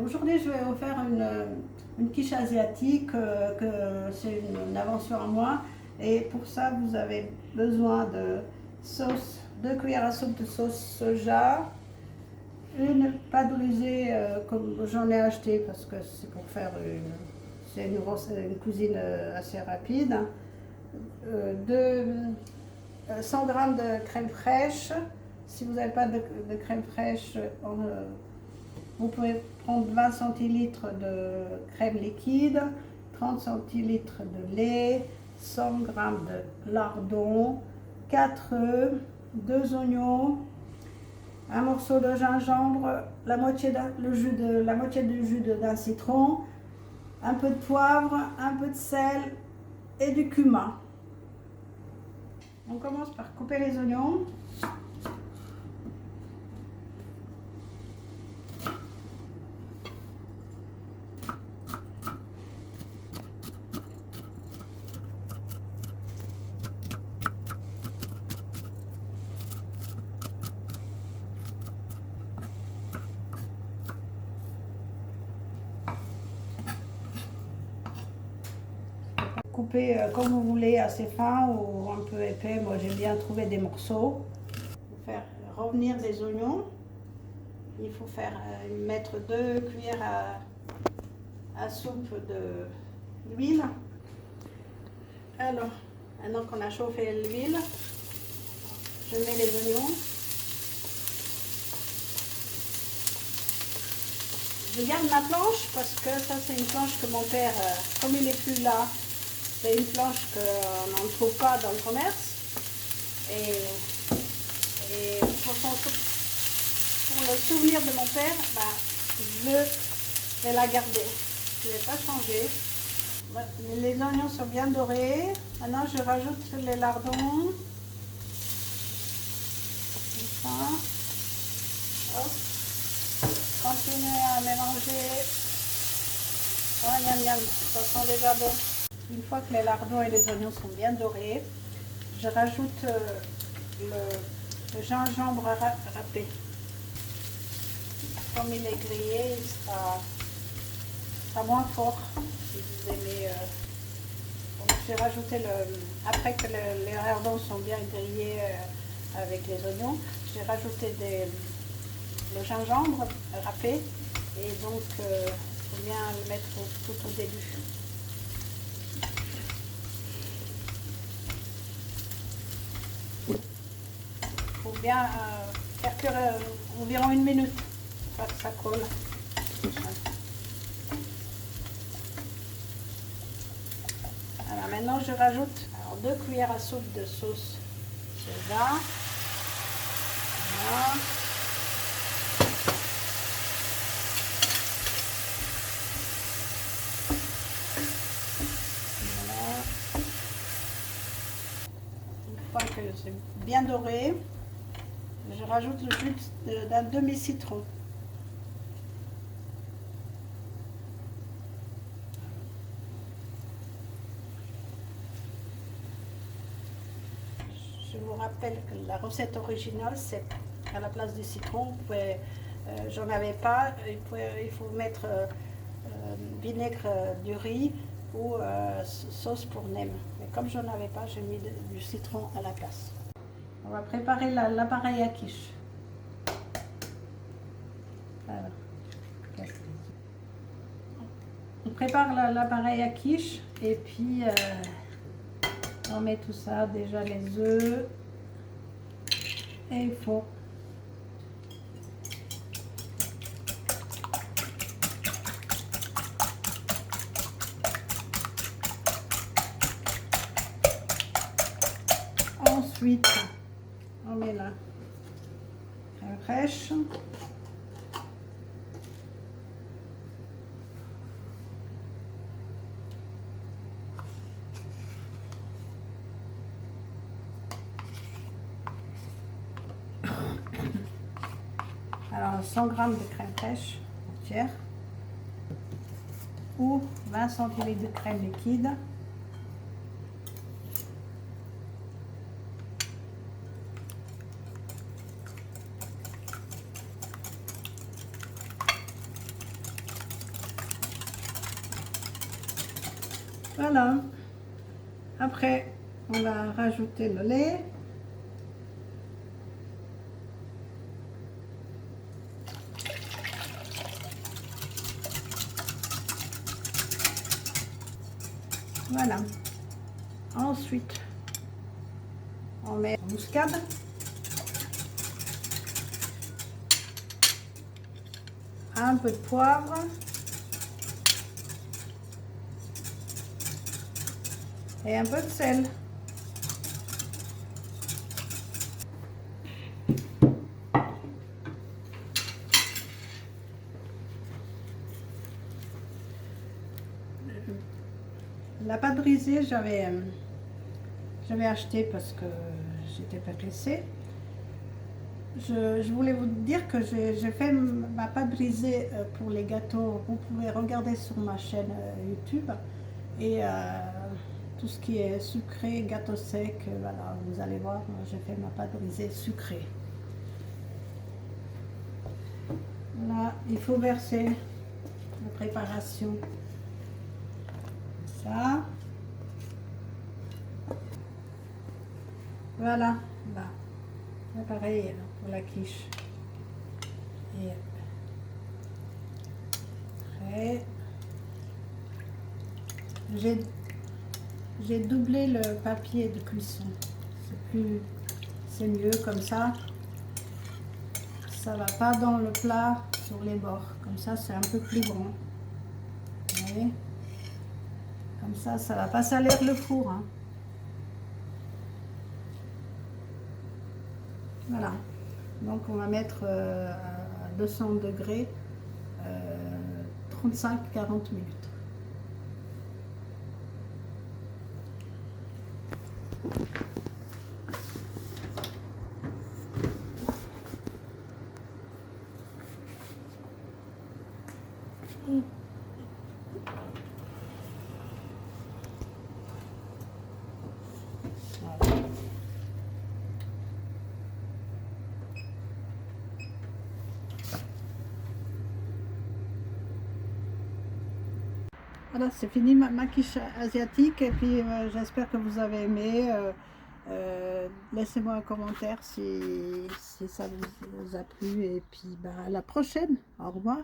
Aujourd'hui, je vais vous faire une quiche asiatique, que c'est une invention à moi. Et pour ça, vous avez besoin de sauce, 2 cuillères à soupe de sauce soja, une pâte comme j'en ai acheté parce que c'est pour faire une cuisine assez rapide. 100 g de crème fraîche. Si vous n'avez pas de crème fraîche, vous pouvez prendre 20 centilitres de crème liquide, 30 centilitres de lait, 100 g de lardon, 4 œufs, 2 oignons, un morceau de gingembre, la moitié du jus d'un citron, un peu de poivre, un peu de sel et du cumin. On commence par couper les oignons. Couper comme vous voulez, assez fin ou un peu épais. Moi, j'aime bien trouver des morceaux. Pour faire revenir des oignons, il faut mettre 2 cuillères à soupe d'huile. Alors, maintenant qu'on a chauffé l'huile, je mets les oignons. Je garde ma planche parce que ça, c'est une planche que mon père, comme il n'est plus là, c'est une planche qu'on ne trouve pas dans le commerce. Et pour le souvenir de mon père, je vais la garder. Je ne vais pas changer. Les oignons sont bien dorés. Maintenant, je rajoute les lardons. Comme ça. Hop. Continuez à mélanger. Oh, miam, miam, ça sent déjà bon. Une fois que les lardons et les oignons sont bien dorés, je rajoute le gingembre râpé. Comme il est grillé, il sera moins fort. Si vous aimez, donc j'ai rajouté après que les lardons sont bien grillés avec les oignons, j'ai rajouté le gingembre râpé et donc il faut bien le mettre tout au début. Il faut bien faire cuire environ 1 minute pour pas que ça colle. Alors maintenant je rajoute 2 cuillères à soupe de sauce soja. Voilà. Une fois que c'est bien doré, je rajoute le jus d'un demi-citron. Je vous rappelle que la recette originale, c'est à la place du citron, j'en avais pas, il faut mettre vinaigre du riz ou sauce pour nem. Mais comme j'en avais pas, j'ai mis du citron à la place. On va préparer l'appareil à quiche. Voilà. On prépare l'appareil à quiche et puis on met tout ça, déjà les œufs et il faut ensuite on met la crème fraîche. Alors 100 g de crème fraîche entière ou 20 centilitres de crème liquide. Voilà. Après, on va rajouter le lait. Voilà. Ensuite, on met la muscade. Un peu de poivre. Et un peu de sel. La pâte brisée, j'avais acheté parce que j'étais pas pressée. Je voulais vous dire que j'ai fait ma pâte brisée pour les gâteaux. Vous pouvez regarder sur ma chaîne YouTube. Et tout ce qui est sucré, gâteau sec, voilà, vous allez voir, j'ai fait ma pâte brisée sucrée. Là, il faut verser la préparation. Ça. Voilà, là. C'est pareil pour la quiche. Et après, j'ai doublé le papier de cuisson. C'est mieux comme ça. Ça va pas dans le plat sur les bords. Comme ça, c'est un peu plus grand. Vous voyez? Comme ça va pas salir le four. Hein. Voilà. Donc, on va mettre à 200 degrés 35-40 minutes. Voilà, c'est fini ma quiche asiatique et puis j'espère que vous avez aimé. Laissez-moi un commentaire si ça vous a plu et puis bah, à la prochaine. Au revoir.